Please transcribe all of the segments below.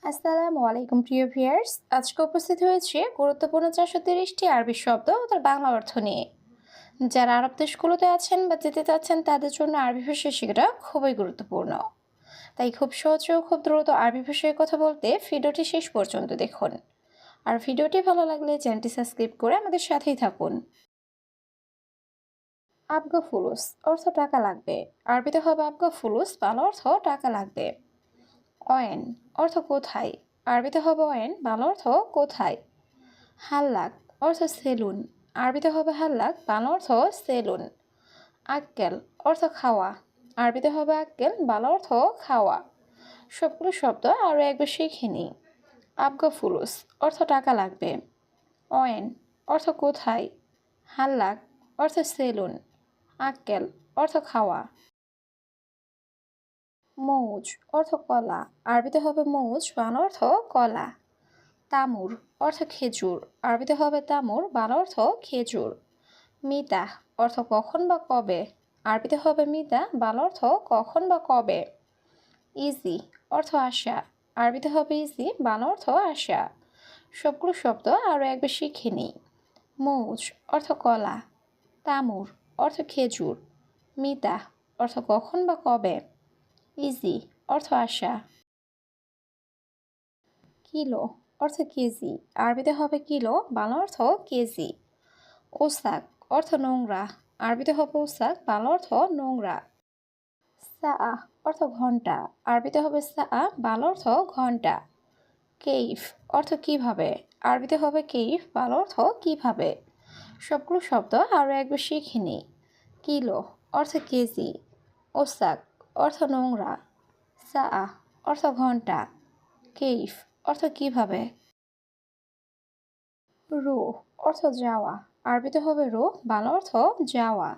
আসসালামু আলাইকুম প্রিয় ভিউয়ার্স। আজকে উপস্থিত হয়েছে গুরুত্বপূর্ণ 430টি আরবি শব্দ ও তার বাংলা অর্থ নিয়ে। যারা আরব দেশগুলোতে আছেন বা যেতে চাচ্ছেন তাদের জন্য আরবি ভাষা শেখাটা খুবই গুরুত্বপূর্ণ। তাই খুব সহজে ও খুব দ্রুত আরবি ভাষায় কথা বলতে ভিডিওটি শেষ পর্যন্ত দেখুন। আর ভিডিওটি ভালো লাগলে চ্যানেলটি সাবস্ক্রাইব করে আমাদের সাথেই থাকুন। আবগা ফুলুস অর্থ টাকা লাগবে। আরবিতে হবে আবগা ফুলুস, বাংলা অর্থ টাকা লাগবে। অয়েন অর্থ কোথায়। আরবিতে হবে অয়েন, বাংলা অর্থ কোথায়। হাল্লাক অর্থ সেলুন। আরবিতে হবে হাল্লাক, বাংলা অর্থ সেলুন। আক্কেল অর্থ খাওয়া। আরবিতে হবে আক্কেল, বাংলা অর্থ খাওয়া। সবগুলো শব্দ আরও একবার শিখে নিই। আবগা ফুলুস অর্থ টাকা লাগবে। অয়েন অর্থ কোথায়। হাল্লাক অর্থ সেলুন। আক্কেল অর্থ খাওয়া। মৌজ অর্থ কলা। আরবিতে হবে মৌজ, বাংলা অর্থ কলা। তামুর অর্থ খেজুর। আরবিতে হবে তামুর, বাংলা অর্থ খেজুর। মিতা অর্থ কখন বা কবে। আরবিতে হবে মিতা, বাংলা অর্থ কখন বা কবে। ইজি অর্থ আশা। আরবিতে হবে ইজি, বাংলা অর্থ আশা। সবগুলো শব্দ আরও একবার শিখে নিই। মৌজ অর্থ কলা। তামুর অর্থ খেজুর। মিতা অর্থ কখন বা কবে। ইজি অর্থ আশা। কিলো অর্থ কেজি। আরবিতে হবে কিলো, বাংলা অর্থ কেজি। ওসাক অর্থ নোংরা। আরবিতে হবে ওসাক, বাংলা অর্থ নোংরা। সাআ অর্থ ঘন্টা। আরবিতে হবে সাআ, বাংলা অর্থ ঘন্টা। কেইফ অর্থ কিভাবে। আরবিতে হবে কেইফ, বাংলা অর্থ কিভাবে। সবগুলো শব্দ আরও একবার শিখে নিই। কিলো অর্থ কেজি। ওসাক অর্থ নোংরা। সাআ অর্থ ঘন্টা। কেইফ অর্থ কিভাবে। রো অর্থ যাওয়া। আরবিতে হবে রো, বাংলা অর্থ যাওয়া।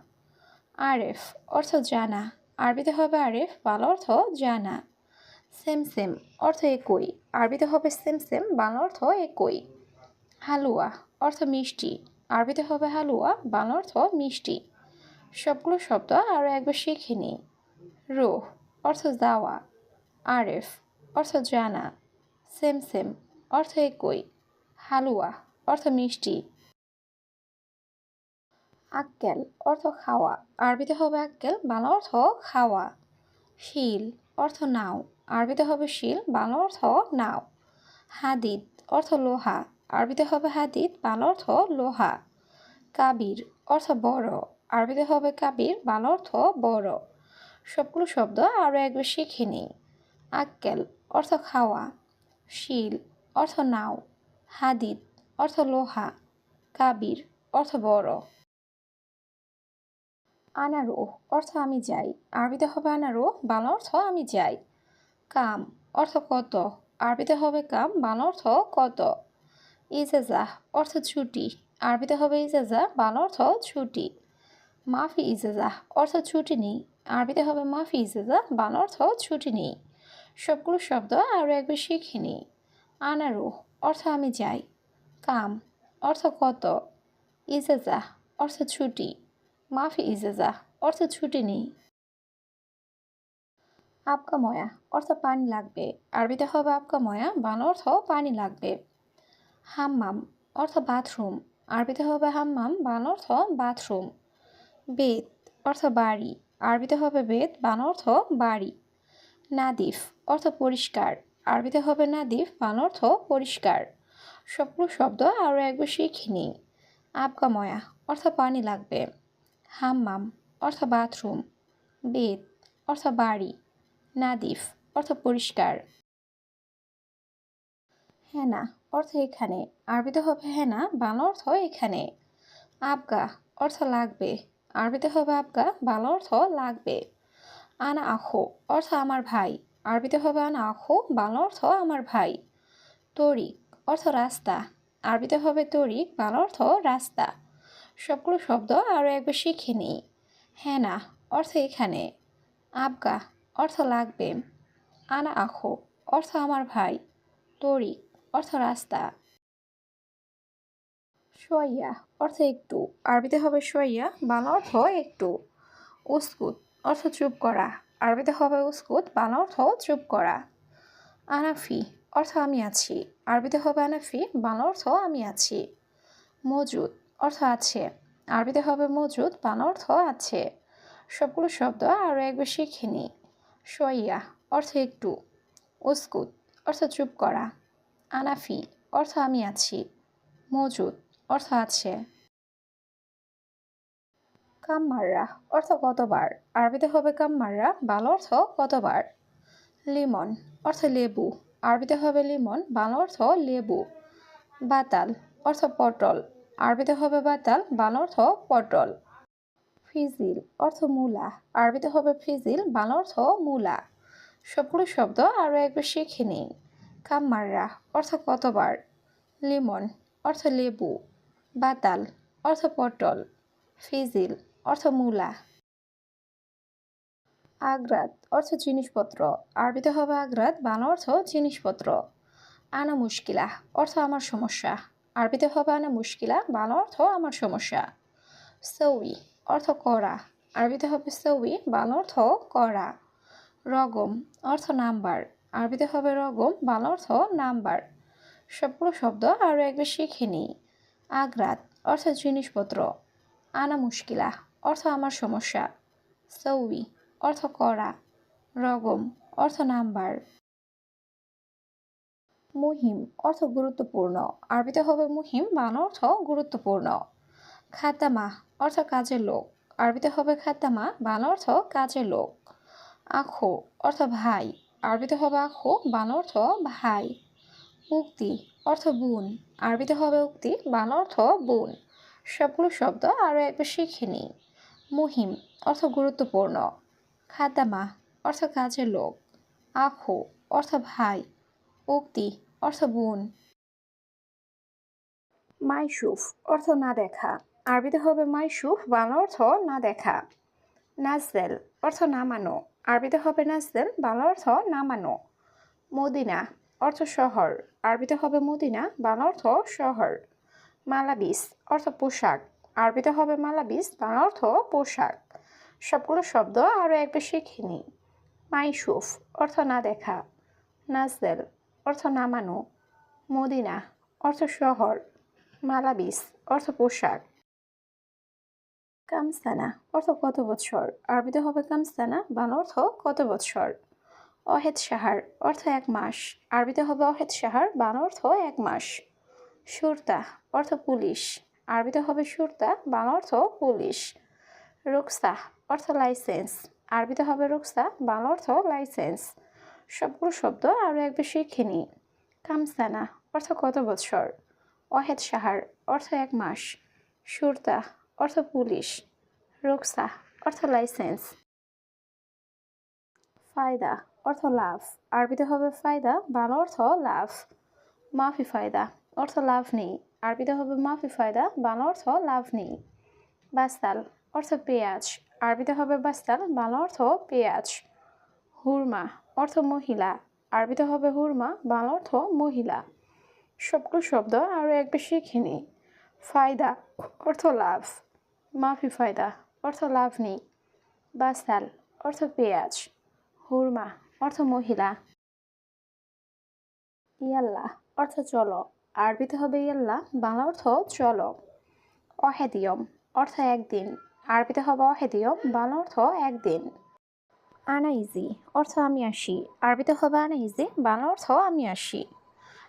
আরেফ অর্থ জানা। আরবিতে হবে আরেফ, বাংলা অর্থ জানা। সেম সেম অর্থ একই। আরবিতে হবে সেম সেম, বাংলা অর্থ একই। হালুয়া অর্থ মিষ্টি। আরবিতে হবে হালুয়া, বাংলা অর্থ মিষ্টি। সবগুলো শব্দ আরও একবার শিখে নিই। রো অর্থ যাওয়া। আরেফ অর্থ জানা। সেম সেম অর্থ একই। হালুয়া অর্থ মিষ্টি। আক্কেল অর্থ খাওয়া। আরবিতে হবে আক্কেল, বাংলা অর্থ খাওয়া। শিল অর্থ নাও। আরবিতে হবে শিল, বাংলা অর্থ নাও। হাদিদ অর্থ লোহা। আরবিতে হবে হাদিদ, বাংলা অর্থ লোহা। কাবির অর্থ বড়। আরবিতে হবে কাবির, বাংলা অর্থ বড়। সবগুলো শব্দ আরও একবার শিখে নিই। আক্কেল অর্থ খাওয়া। শিল অর্থ নাও। হাদিদ অর্থ লোহা। কাবির অর্থ বড়। আনারো অর্থ আমি যাই। আরবিতে হবে আনারো, বাংলা অর্থ আমি যাই। কাম অর্থ কত। আরবিতে হবে কাম, বাংলা অর্থ কত। ইজাজা অর্থ ছুটি। আরবিতে হবে ইজাজা, বাংলা অর্থ ছুটি। মাফি ইজাজা অর্থ ছুটি নেই। আরবিতে হবে মাফি ইজাজা, বাংলা অর্থ ছুটি নেই। সবগুলো শব্দ আরও একবার শিখে নিই। আনারো অর্থ আমি যাই। কাম অর্থ কত। ইজাজা অর্থ ছুটি। মাফি ইজাজা অর্থ ছুটি নেই। আপকা ময়া অর্থ পানি লাগবে। আরবিতে হবে আপকা ময়া, বাংলা অর্থ পানি লাগবে। হাম্মাম অর্থ বাথরুম। আরবিতে হবে হাম্মাম, বাংলা অর্থ বাথরুম। বেত অর্থ বাড়ি। আরবিতে হবে বেত, বাংলা অর্থ বাড়ি। নাদিফ অর্থ পরিষ্কার। আরবিতে হবে নাদিফ, বাংলা অর্থ পরিষ্কার। সবগুলো শব্দ আরও একবার শিখে নিই। আপকা ময়া অর্থ পানি লাগবে। হাম্মাম অর্থ বাথরুম। বেত অর্থ বাড়ি। নাদিফ অর্থ পরিষ্কার। হেনা অর্থ এখানে। আরবিতে হবে হেনা, বাংলা অর্থ এখানে। আবগা অর্থ লাগবে। আরবিতে হবে আবগা, বাংলা অর্থ লাগবে। আনা আখো অর্থ আমার ভাই। আরবিতে হবে আনা আখো, বাংলা অর্থ আমার ভাই। তরিক অর্থ রাস্তা। আরবিতে হবে তরিক, বাংলা অর্থ রাস্তা। সবগুলো শব্দ আরও একবার শিখে নিই। হেনা অর্থ এখানে। আবগা অর্থ লাগবে। আনা আখো অর্থ আমার ভাই। তরিক অর্থ রাস্তা। শোয়াইয়া অর্থ একটু। আরবিতে হবে শোয়াইয়া, বাংলা অর্থ একটু। উস্কুত অর্থ চুপ করা। আরবিতে হবে উস্কুত, বাংলা অর্থ চুপ করা। আনাফি অর্থ আমি আছি, আরবিতে হবে আনা ফি, বাংলা অর্থ আমি আছি। মজুদ অর্থ আছে, আরবিতে হবে মজুদ, বাংলা অর্থ আছে। সবগুলো শব্দ আরও একবার শিখে নিই। শইয়া অর্থ একটু, উস্কুত অর্থ চুপ করা, আনাফি অর্থ আমি আছি, মজুদ অর্থ আছে। কামমাররা অর্থ কতবার, আরবিতে হবে কামমাররা, বাংলা অর্থ কতবার। লিমন অর্থ লেবু, আরবিতে হবে লিমন, বাংলা অর্থ লেবু। বাতাল অর্থ পটল, আরবিতে হবে বাতাল, বাংলা অর্থ পটল। ফিজিল অর্থ মূলা, আরবিতে হবে ফিজিল, বাংলা অর্থ মূলা। সবগুলো শব্দ আরও একবার শিখে নিন। কামমাররা অর্থ কতবার, লিমন অর্থ লেবু, বাতাল অর্থ পটল, ফিজিল অর্থ মূলা। আগ্রাত অর্থ জিনিসপত্র, আরবিতে হবে আগ্রাত, বাংলা অর্থ জিনিসপত্র। আনা মুশকিলা অর্থ আমার সমস্যা, আরবিতে হবে আনা মুশকিলা, বাংলা অর্থ আমার সমস্যা। সৌই অর্থ করা, আরবিতে হবে সৌই, বাংলা অর্থ করা। রগম অর্থ নাম্বার, আরবিতে হবে রগম, বাংলা অর্থ নাম্বার। সবগুলো শব্দ আরও একবার শিখে নিই। আগ্রাত অর্থ জিনিসপত্র, আনা মুশকিলা অর্থ আমার সমস্যা, সৌই অর্থ করা, রগম অর্থ নাম্বার। মুহিম অর্থ গুরুত্বপূর্ণ, আরবিতে হবে মুহিম, বাংলা অর্থ গুরুত্বপূর্ণ। খাতামা অর্থ কাজের লোক, আরবিতে হবে খাতামা, বাংলা অর্থ কাজের লোক। আখো অর্থ ভাই, আরবিতে হবে আখো, বাংলা অর্থ ভাই। উক্তি অর্থ বোন, আরবিতে হবে উক্তি, বাংলা অর্থ বোন। সবগুলো শব্দ আরও একবার শিখে নিই। মুহিম অর্থ গুরুত্বপূর্ণ, খাতামা অর্থ কাজের লোক, আখো অর্থ ভাই, উক্তি অর্থ বোন। মাইশুফ অর্থ না দেখা, আরবিতে হবে মাইশুফ, বাংলা অর্থ না দেখা। নাজেল অর্থ নামানো, আরবিতে হবে নাজেল, বাংলা অর্থ নামানো। মদিনা অর্থ শহর, আরবিতে হবে মদিনা, বাংলা অর্থ শহর। মালাবিস অর্থ পোশাক, আরবিতে হবে মালাবিস, বাংলা অর্থ পোশাক। সবগুলো শব্দ আরও একবার শিখে নিই। মাইশুফ অর্থ না দেখা, নাজেল অর্থ নামানো, মদিনা অর্থ শহর, মালাবিস অর্থ পোশাক। কামসানা অর্থ কত বছর, আরবিতে হবে কামসানা, বাংলা অর্থ কত বছর। অহেদ সাহার অর্থ এক মাস, আরবিতে হবে অহেদ সাহার, বাংলা অর্থ এক মাস। সুরতা অর্থ পুলিশ, আরবিতে হবে সুরতা, বাংলা অর্থ পুলিশ। রুকসা অর্থ লাইসেন্স, আরবিতে হবে রুকসা, বাংলা অর্থ লাইসেন্স। সবগুলো শব্দ আরও একবার শিখে নিই। কামসানা অর্থ কত বছর, অহেদ সাহার অর্থ এক মাস, সুরতা অর্থ পুলিশ, রুকসা অর্থ লাইসেন্স। ফায়দা অর্থ লাভ, আরবিতে হবে ফায়দা, বাংলা অর্থ লাভ। মাফি ফায়দা অর্থ লাভ নেই, আরবিতে হবে মাফি ফায়দা, বাংলা অর্থ লাভ নেই। বাস্তাল অর্থ পেঁয়াজ, আরবিতে হবে বাস্তাল, বাংলা অর্থ পেঁয়াজ। হুরমা অর্থ মহিলা, আরবিতে হবে হুরমা, বাংলা অর্থ মহিলা। সবগুলো শব্দ আরও একবার শিখে নিই। ফায়দা অর্থ লাভ, মাফি ফায়দা অর্থ লাভ নেই, বাস্তাল অর্থ পেঁয়াজ, হুরমা অর্থ মহিলা। ইয়াল্লা অর্থ চলো, আরবিতে হবে ইয়াল্লা, বাংলা অর্থ চলো। অহেদিয়ম অর্থ একদিন, আরবিতে হবে অহেদিয়ম, বাংলা অর্থ একদিন। আনাইজি অর্থ আমি আসি, আরবিতে হবে আনাইজি, বাংলা অর্থ আমি আসি।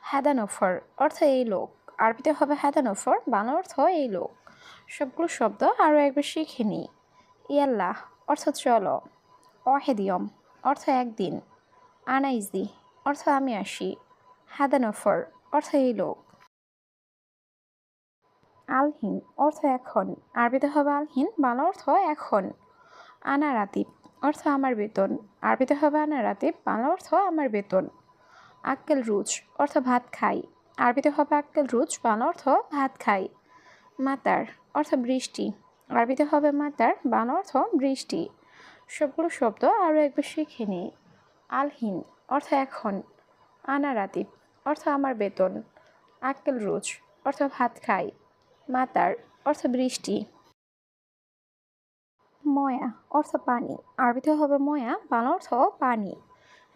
হ্যাদানফর অর্থ এই লোক, আরবিতে হবে হ্যাদানফর, বাংলা অর্থ এই লোক। সবগুলো শব্দ আরও একবার শিখে নিই। ইয়াল্লাহ অর্থ চলো, অহেদিয়ম অর্থ একদিন, আনাইজি অর্থ আমি আসি, হ্যাদানফর অর্থ এই লোক। আলহিন অর্থ এখন, আরবিতে হবে আলহিন, বাংলা অর্থ এখন। আনা রাতিব অর্থ আমার বেতন, আরবিতে হবে আনা রাতিব, বাংলা অর্থ আমার বেতন। আক্কেল রুজ অর্থ ভাত খাই, আরবিতে হবে আক্কেল রুজ, বাংলা অর্থ ভাত খাই। মাতার অর্থ বৃষ্টি, আরবিতে হবে মাতার, বাংলা অর্থ বৃষ্টি। সবগুলো শব্দ আরও একবার শিখে নিই। আলহিন অর্থ এখন, আনা রাতিব অর্থ আমার বেতন, আক্কেল রুজ অর্থ ভাত খাই, মাতার অর্থ বৃষ্টি। ময়া অর্থ পানি, আরবিতে হবে ময়া, বাংলা অর্থ পানি।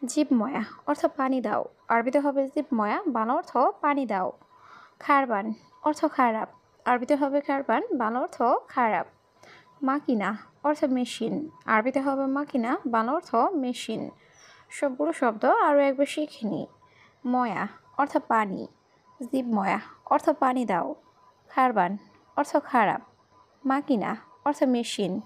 জীবময়া অর্থ পানি দাও, আরবিতে হবে জীবময়া, বাংলা অর্থ পানি দাও। খারবান অর্থ খারাপ, আরবিতে হবে খারবান, বাংলা অর্থ খারাপ। মাকিনা অর্থ মেশিন, আরবিতে হবে মাকিনা, বাংলা অর্থ মেশিন। সবগুলো শব্দ আরও একবার শিখে নিই। ময়া অর্থ পানি, জীবময়া অর্থ পানি দাও, খারবান অর্থ খারাপ, মাকিনা অর্থ মেশিন।